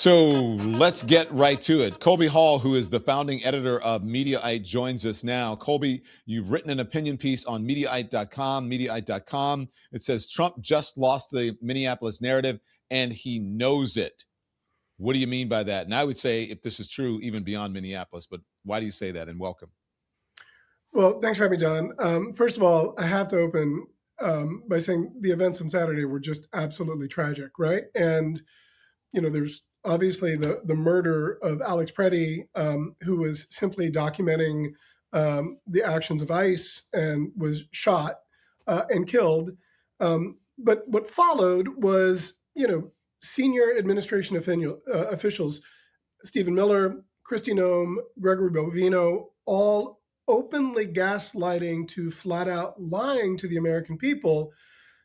So let's get right to it. Colby Hall, who is the founding editor of Mediaite, joins us now. Colby, you've written an opinion piece on Mediaite.com. Mediaite.com. It says Trump just lost the Minneapolis narrative and he knows it. What do you mean by that? And I would say, if this is true, even beyond Minneapolis, but why do you say that? And welcome. Well, thanks for having me, John. First of all, I have to open by saying the events on Saturday were just absolutely tragic, right? And, you know, there's obviously the murder of Alex Preddy, who was simply documenting the actions of ICE and was shot and killed. But what followed was, you know, senior administration officials, Stephen Miller, Kristi Noem, Gregory Bovino, all openly gaslighting to flat out lying to the American people,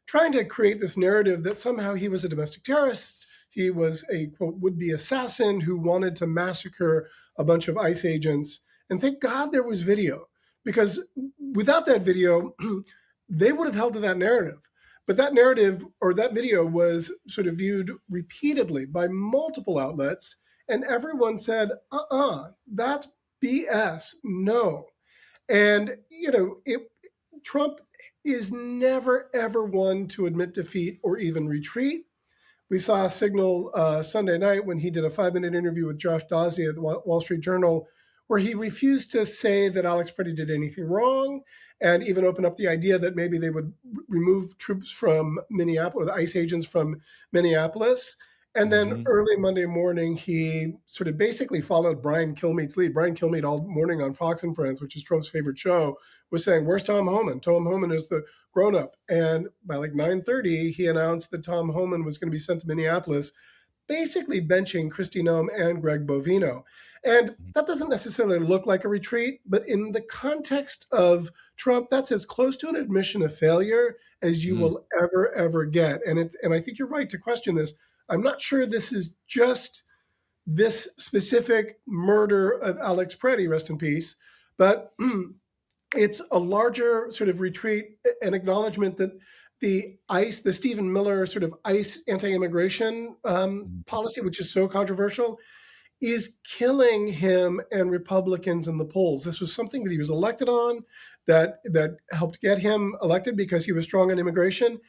trying to create this narrative that somehow he was a domestic terrorist. He was a, quote, would-be assassin who wanted to massacre a bunch of ICE agents. And thank God there was video, because without that video, they would have held to that narrative. But that narrative or that video was sort of viewed repeatedly by multiple outlets, and everyone said, that's BS, no. And, you know, Trump is never, ever one to admit defeat or even retreat. We saw a signal Sunday night when he did a 5-minute interview with Josh Dawsey at the Wall Street Journal, where he refused to say that Alex Preddy did anything wrong, and even opened up the idea that maybe they would remove troops from Minneapolis, the ICE agents from Minneapolis. And then early Monday morning, he sort of basically followed Brian Kilmeade's lead. Brian Kilmeade all morning on Fox and Friends, which is Trump's favorite show, was saying, where's Tom Homan? Tom Homan is the grown-up. And by like 9:30, he announced that Tom Homan was going to be sent to Minneapolis, basically benching Kristi Noem and Greg Bovino. And that doesn't necessarily look like a retreat, but in the context of Trump, that's as close to an admission of failure as you will ever get. And I think you're right to question this. I'm not sure this is just this specific murder of Alex Preddy, rest in peace, but it's a larger sort of retreat, an acknowledgement that the Stephen Miller sort of ICE anti-immigration policy, which is so controversial, is killing him and Republicans in the polls. This was something that he was elected on, that helped get him elected because he was strong on immigration.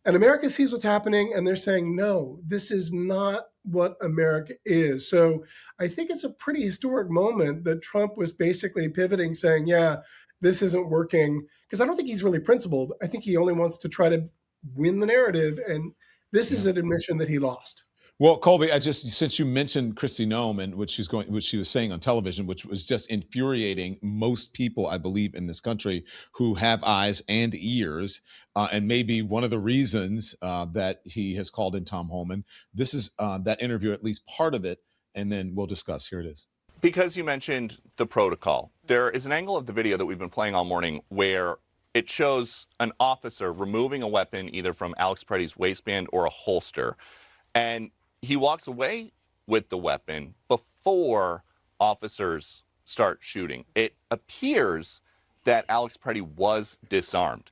And America sees what's happening, and they're saying, no, this is not what America is. So I think it's a pretty historic moment that Trump was basically pivoting, saying, yeah, this isn't working. Because I don't think he's really principled. I think he only wants to try to win the narrative. And this is an admission that he lost. Well, Colby, since you mentioned Kristi Noem and what she was saying on television, which was just infuriating most people, I believe, in this country who have eyes and ears, and maybe one of the reasons that he has called in Tom Homan. This is that interview, at least part of it, and then we'll discuss. Here it is. Because you mentioned the protocol, there is an angle of the video that we've been playing all morning where it shows an officer removing a weapon either from Alex Preddy's waistband or a holster, and he walks away with the weapon before officers start shooting. It appears that Alex Preddy was disarmed.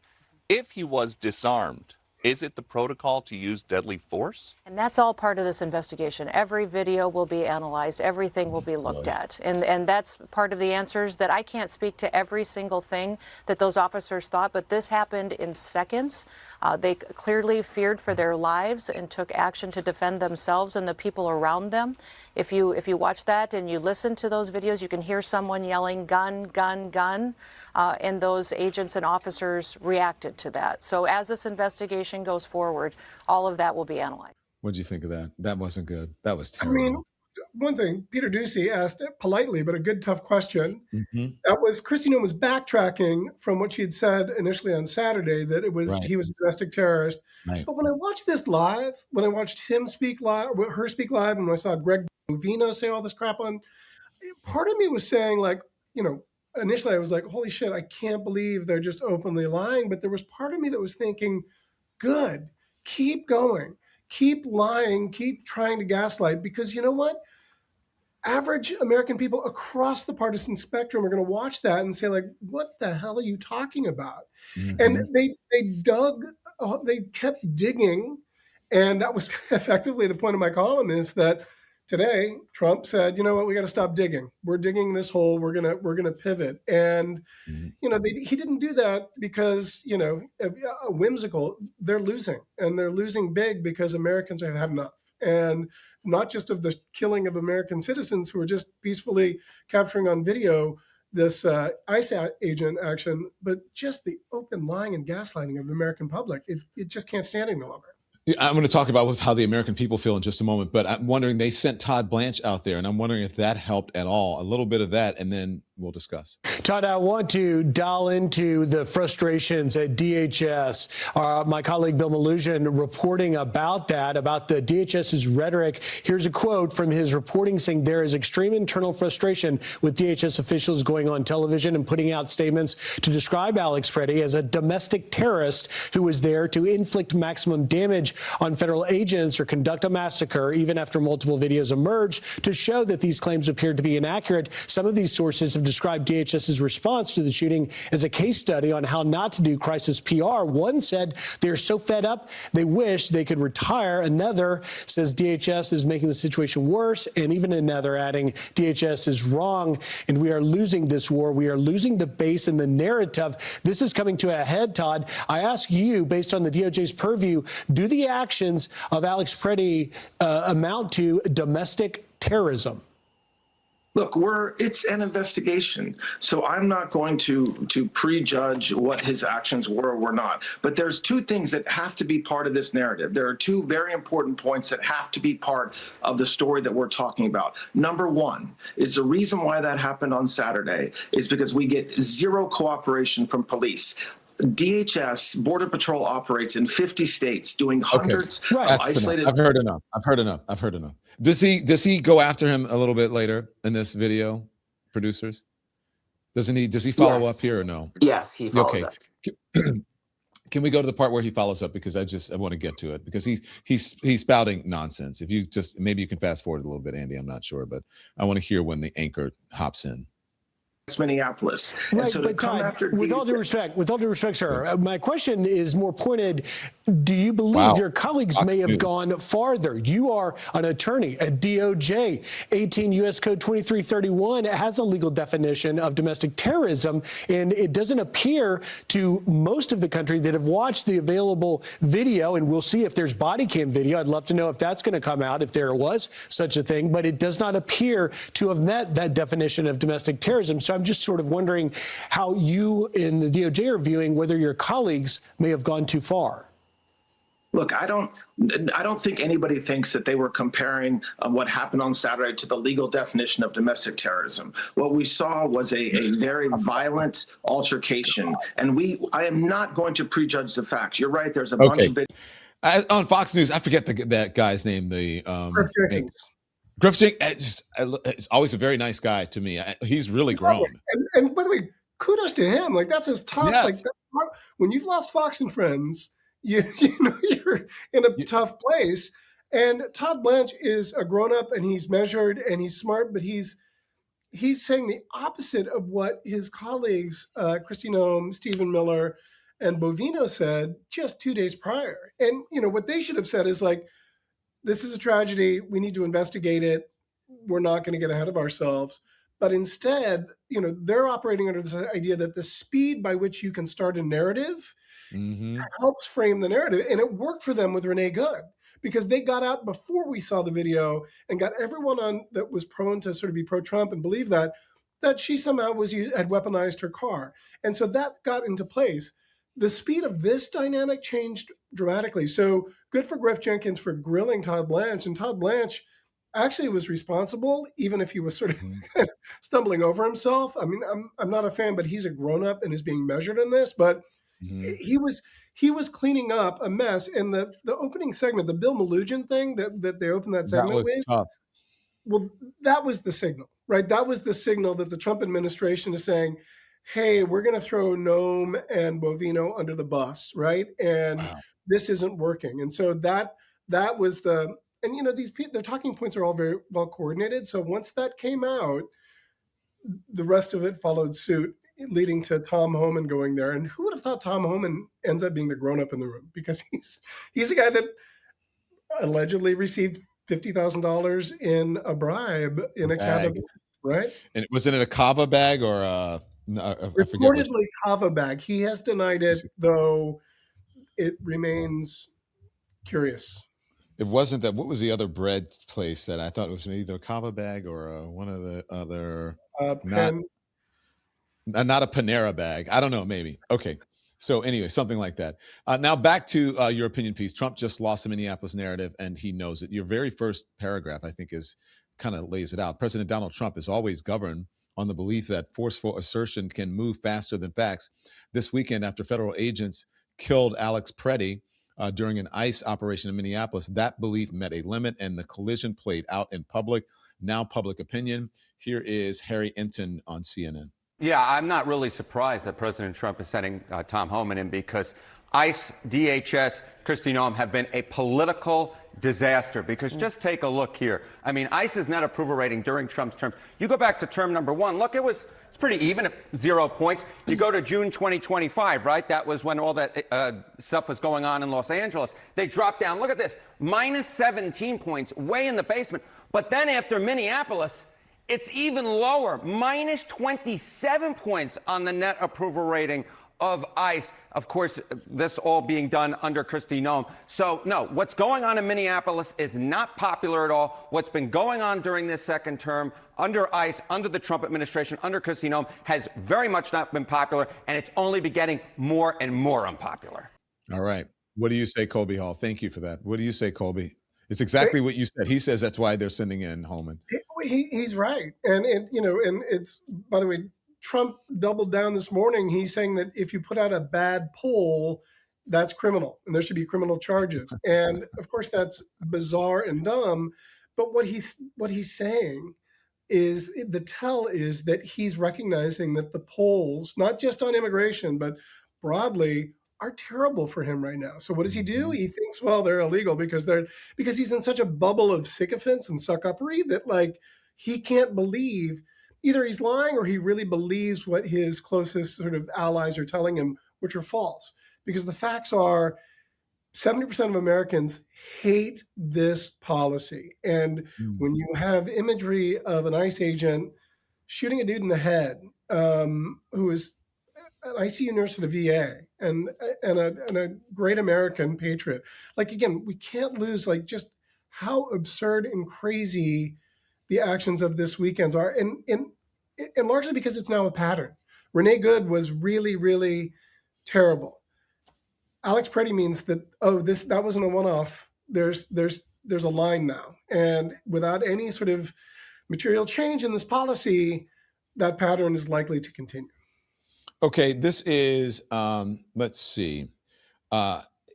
If he was disarmed, is it the protocol to use deadly force? And that's all part of this investigation. Every video will be analyzed. Everything will be looked at. And that's part of the answers that I can't speak to every single thing that those officers thought, but this happened in seconds. They clearly feared for their lives and took action to defend themselves and the people around them. If you watch that and you listen to those videos, you can hear someone yelling, gun, gun, gun, and those agents and officers reacted to that. So as this investigation goes forward, all of that will be analyzed. What did you think of that? That wasn't good. That was terrible. I mean, one thing, Peter Doocy asked politely, but a good, tough question. That was, Kristi Noem was backtracking from what she had said initially on Saturday, that it was he was a domestic terrorist. But when I watched this live, when I watched him speak live, her speak live, and when I saw Greg Bovino say all this crap on, part of me was saying, like, you know, initially I was like, holy shit, I can't believe they're just openly lying. But there was part of me that was thinking, good, keep going. Keep lying, keep trying to gaslight, because you know what? Average American people across the partisan spectrum are going to watch that and say, like, what the hell are you talking about? And they kept digging. And that was effectively the point of my column, is that today, Trump said, you know what, we got to stop digging. We're digging this hole. We're gonna pivot. And he didn't do that because whimsical. They're losing, and they're losing big because Americans have had enough, and not just of the killing of American citizens who are just peacefully capturing on video this ICE agent action, but just the open lying and gaslighting of the American public. It just can't stand any longer. I'm going to talk about how the American people feel in just a moment, but I'm wondering, they sent Todd Blanche out there, and I'm wondering if that helped at all. A little bit of that, and then we'll discuss. Todd, I want to dial into the frustrations at DHS. My colleague Bill Malugin reporting about that, about the DHS's rhetoric. Here's a quote from his reporting saying there is extreme internal frustration with DHS officials going on television and putting out statements to describe Alex Preddy as a domestic terrorist who was there to inflict maximum damage on federal agents or conduct a massacre, even after multiple videos emerged to show that these claims appeared to be inaccurate. Some of these sources have described DHS's response to the shooting as a case study on how not to do crisis PR. One said they're so fed up, they wish they could retire. Another says DHS is making the situation worse. And even another adding DHS is wrong and we are losing this war. We are losing the base and the narrative. This is coming to a head, Todd. I ask you, based on the DOJ's purview, do the actions of Alex Preddy amount to domestic terrorism? Look, it's an investigation, so I'm not going to prejudge what his actions were or were not. But there's two things that have to be part of this narrative. There are two very important points that have to be part of the story that we're talking about. Number one is the reason why that happened on Saturday is because we get zero cooperation from police. DHS, Border Patrol, operates in 50 states doing hundreds of isolated... I've heard enough. Does he go after him a little bit later in this video, producers? Does he follow up here or no? Yes, he follows up. Can we go to the part where he follows up? Because I want to get to it, because he's spouting nonsense. If you just, maybe you can fast forward a little bit, Andy, I'm not sure, but I want to hear when the anchor hops in. Minneapolis. Right, and so but Todd, with all due respect, sir, my question is more pointed. Do you believe your colleagues may have gone farther? You are an attorney at DOJ. 18 U.S. Code 2331 has a legal definition of domestic terrorism, and it doesn't appear to most of the country that have watched the available video, and we'll see if there's body cam video. I'd love to know if that's going to come out, if there was such a thing, but it does not appear to have met that definition of domestic terrorism. So I'm just sort of wondering how you in the DOJ are viewing whether your colleagues may have gone too far. Look, I don't think anybody thinks that they were comparing what happened on Saturday to the legal definition of domestic terrorism. What we saw was a very violent altercation, and I am not going to prejudge the facts. You're right. There's a bunch of on Fox News. I forget that guy's name. Griff Jenkins is always a very nice guy to me. He's really grown. And by the way, kudos to him. Like, that's his top. Yes. Like, when you've lost Fox and Friends, you know you're in a tough place. And Todd Blanche is a grown-up, and he's measured and he's smart, but he's saying the opposite of what his colleagues, Kristi Noem, Stephen Miller, and Bovino said just 2 days prior. And what they should have said is like, this is a tragedy. We need to investigate it. We're not going to get ahead of ourselves. But instead, they're operating under this idea that the speed by which you can start a narrative helps frame the narrative. And it worked for them with Renee Good, because they got out before we saw the video and got everyone on that was prone to sort of be pro-Trump and believe that she somehow had weaponized her car. And so that got into place. The speed of this dynamic changed dramatically. So good for Griff Jenkins for grilling Todd Blanche. And Todd Blanche actually was responsible, even if he was sort of stumbling over himself. I mean, I'm not a fan, but he's a grown-up and is being measured in this. But he was cleaning up a mess. And the opening segment, the Bill Malugin thing that they opened that segment with, tough. Well, that was the signal, right? That was the signal that the Trump administration is saying, hey, we're going to throw Noem and Bovino under the bus, right? And this isn't working. And so that was their talking points are all very well coordinated. So once that came out, the rest of it followed suit, leading to Tom Homan going there. And who would have thought Tom Homan ends up being the grown-up in the room? Because he's a guy that allegedly received $50,000 in a bribe in a Bag. cab, right? And wasn't it a kava bag or a, no, I forget which. Reportedly kava bag. He has denied it, though it remains curious. It wasn't that. What was the other bread place that I thought it was either a kava bag or one of the other? Not Penn. not a Panera bag. I don't know. Maybe. Okay. So anyway, something like that. Now back to your opinion piece. Trump just lost the Minneapolis narrative, and he knows it. Your very first paragraph, I think, is kind of lays it out. President Donald Trump is always governed on the belief that forceful assertion can move faster than facts. This weekend, after federal agents killed Alex Preddy during an ICE operation in Minneapolis, that belief met a limit, and the collision played out in public. Now, public opinion. Here is Harry Enton on CNN. Yeah, I'm not really surprised that President Trump is sending Tom Homan in, because ICE, DHS, Kristi Noem have been a political disaster. Because just take a look here. I mean, ICE's net approval rating during Trump's term, you go back to term number one, look, it's pretty even at 0 points. You go to June 2025, right? That was when all that stuff was going on in Los Angeles. They dropped down, look at this, minus 17 points, way in the basement. But then after Minneapolis, it's even lower, minus 27 points on the net approval rating of ICE. Of course, this all being done under Kristi Noem. So, no, what's going on in Minneapolis is not popular at all. What's been going on during this second term under ICE, under the Trump administration, under Kristi Noem, has very much not been popular, and it's only been getting more and more unpopular. All right. What do you say, Colby Hall? Thank you for that. What do you say, Colby? It's exactly what you said. He says that's why they're sending in Holman. He's right. And it's, by the way, Trump doubled down this morning. He's saying that if you put out a bad poll, that's criminal and there should be criminal charges. And of course, that's bizarre and dumb. But what he's saying is the tell is that he's recognizing that the polls, not just on immigration, but broadly, are terrible for him right now. So what does he do? He thinks, well, they're illegal because he's in such a bubble of sycophants and suck-uppery that, like, he can't believe either he's lying or he really believes what his closest sort of allies are telling him, which are false. Because the facts are 70% of Americans hate this policy. And when you have imagery of an ICE agent shooting a dude in the head who is an ICU nurse at a VA and a great American patriot. Like, again, we can't lose like just how absurd and crazy the actions of this weekend are. And largely because it's now a pattern. Renee Good was really, really terrible. Alex Preddy means that, that wasn't a one-off. There's a line now. And without any sort of material change in this policy, that pattern is likely to continue. Okay, this is, let's see.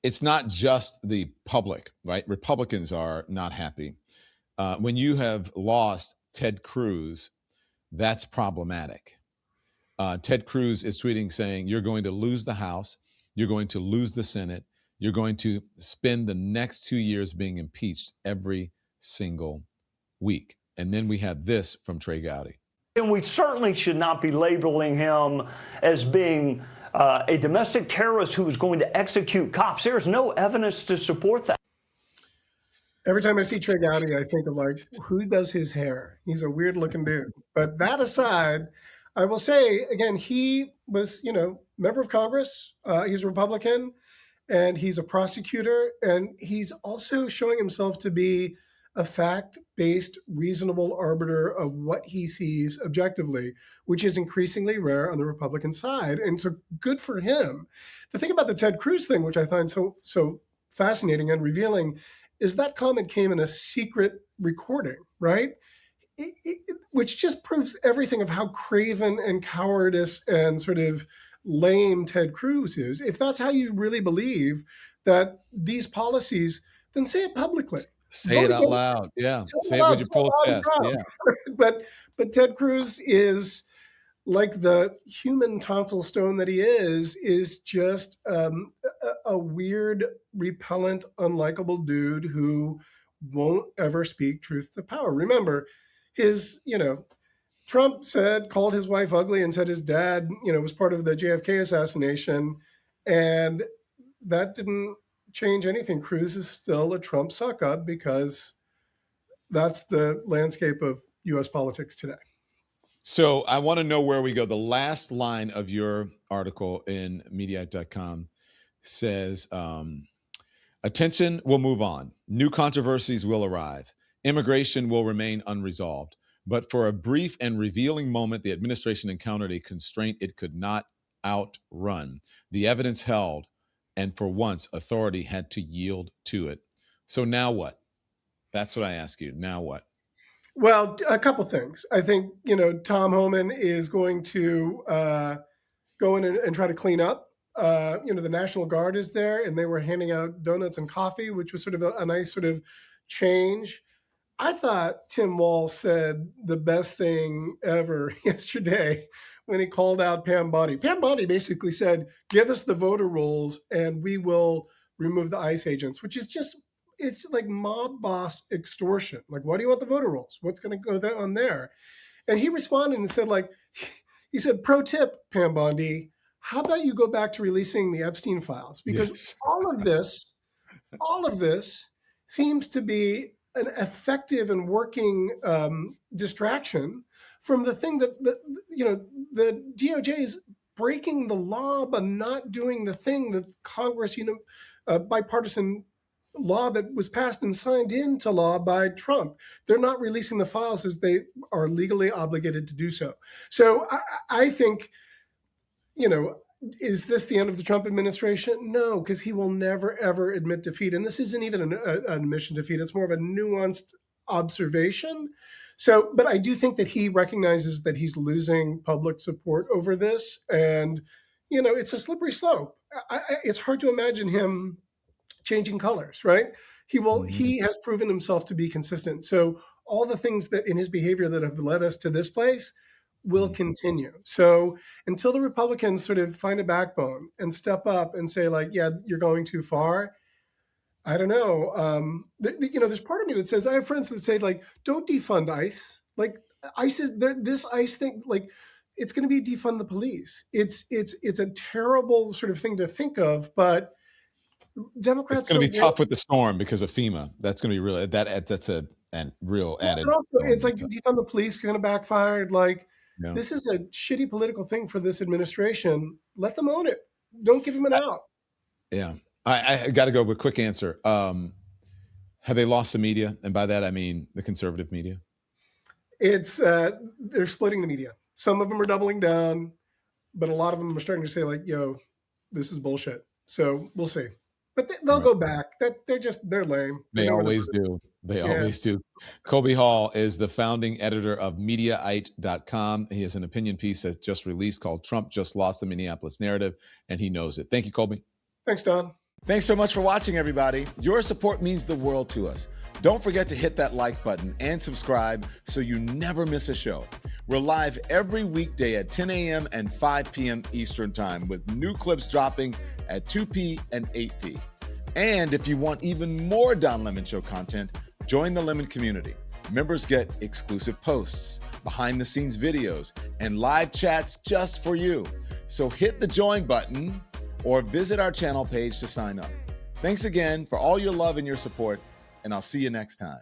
It's not just the public, right? Republicans are not happy. When you have lost Ted Cruz, that's problematic. Ted Cruz is tweeting saying, you're going to lose the House, you're going to lose the Senate, you're going to spend the next 2 years being impeached every single week. And then we have this from Trey Gowdy. And we certainly should not be labeling him as being a domestic terrorist who is going to execute cops. There's no evidence to support that. Every time I see Trey Gowdy, I think of, like, who does his hair? He's a weird looking dude. But that aside, I will say, again, he was, member of Congress. He's a Republican and he's a prosecutor. And he's also showing himself to be a fact-based, reasonable arbiter of what he sees objectively, which is increasingly rare on the Republican side. And so good for him. The thing about the Ted Cruz thing, which I find so fascinating and revealing, is that comment came in a secret recording, right? Which just proves everything of how craven and cowardice and sort of lame Ted Cruz is. If that's how you really believe that these policies, then say it publicly. Say it out loud. Yeah. Say it with your full chest. Yeah. But Ted Cruz is, like the human tonsil stone that he is just a weird, repellent, unlikable dude who won't ever speak truth to power. Remember, Trump called his wife ugly and said his dad, was part of the JFK assassination. And that didn't change anything. Cruz is still a Trump suck up because that's the landscape of U.S. politics today. So I want to know where we go. The last line of your article in Mediaite.com says, attention will move on. New controversies will arrive. Immigration will remain unresolved. But for a brief and revealing moment, the administration encountered a constraint it could not outrun. The evidence held, and for once, authority had to yield to it. So now what? That's what I ask you. Now what? Well, a couple things. I think, Tom Homan is going to go in and try to clean up. The National Guard is there, and they were handing out donuts and coffee, which was sort of a nice sort of change. I thought Tim Walz said the best thing ever yesterday when he called out Pam Bondi. Pam Bondi basically said, give us the voter rolls and we will remove the ICE agents, which is just, it's like mob boss extortion. Like, why do you want the voter rolls? What's going to go on there? And he responded and said, he said, pro tip, Pam Bondi, how about you go back to releasing the Epstein files? Because Yes. all of this seems to be an effective and working distraction from the thing that the DOJ is breaking the law but not doing the thing that Congress, bipartisan law that was passed and signed into law by Trump. They're not releasing the files as they are legally obligated to do so. So I think, is this the end of the Trump administration? No, because he will never, ever admit defeat. And this isn't even an admission defeat. It's more of a nuanced observation. So, but I do think that he recognizes that he's losing public support over this. And, it's a slippery slope. It's hard to imagine him changing colors, right? He has proven himself to be consistent. So all the things that in his behavior that have led us to this place will continue. So until the Republicans sort of find a backbone and step up and say yeah, you're going too far, I don't know. There's part of me that says, I have friends that say don't defund ICE. ICE is this ICE thing, it's going to be defund the police. It's a terrible sort of thing to think of, but Democrats. It's going to be tough with the storm because of FEMA. That's going to be really that's a real added. But also, it's defund the police kind of backfired. This is a shitty political thing for this administration. Let them own it. Don't give them an out. Yeah, I got to go with a quick answer. Have they lost the media? And by that I mean the conservative media. It's they're splitting the media. Some of them are doubling down, but a lot of them are starting to say yo, this is bullshit. So we'll see. But they'll go back. They're lame. They always do. They always do. Colby Hall is the founding editor of Mediaite.com. He has an opinion piece that's just released called Trump Just Lost the Minneapolis Narrative, and he knows it. Thank you, Colby. Thanks, Don. Thanks so much for watching, everybody. Your support means the world to us. Don't forget to hit that like button and subscribe so you never miss a show. We're live every weekday at 10 a.m. and 5 p.m. Eastern Time with new clips dropping at 2 p. and 8 p. And if you want even more Don Lemon Show content, join the Lemon community. Members get exclusive posts, behind-the-scenes videos, and live chats just for you. So hit the join button or visit our channel page to sign up. Thanks again for all your love and your support, and I'll see you next time.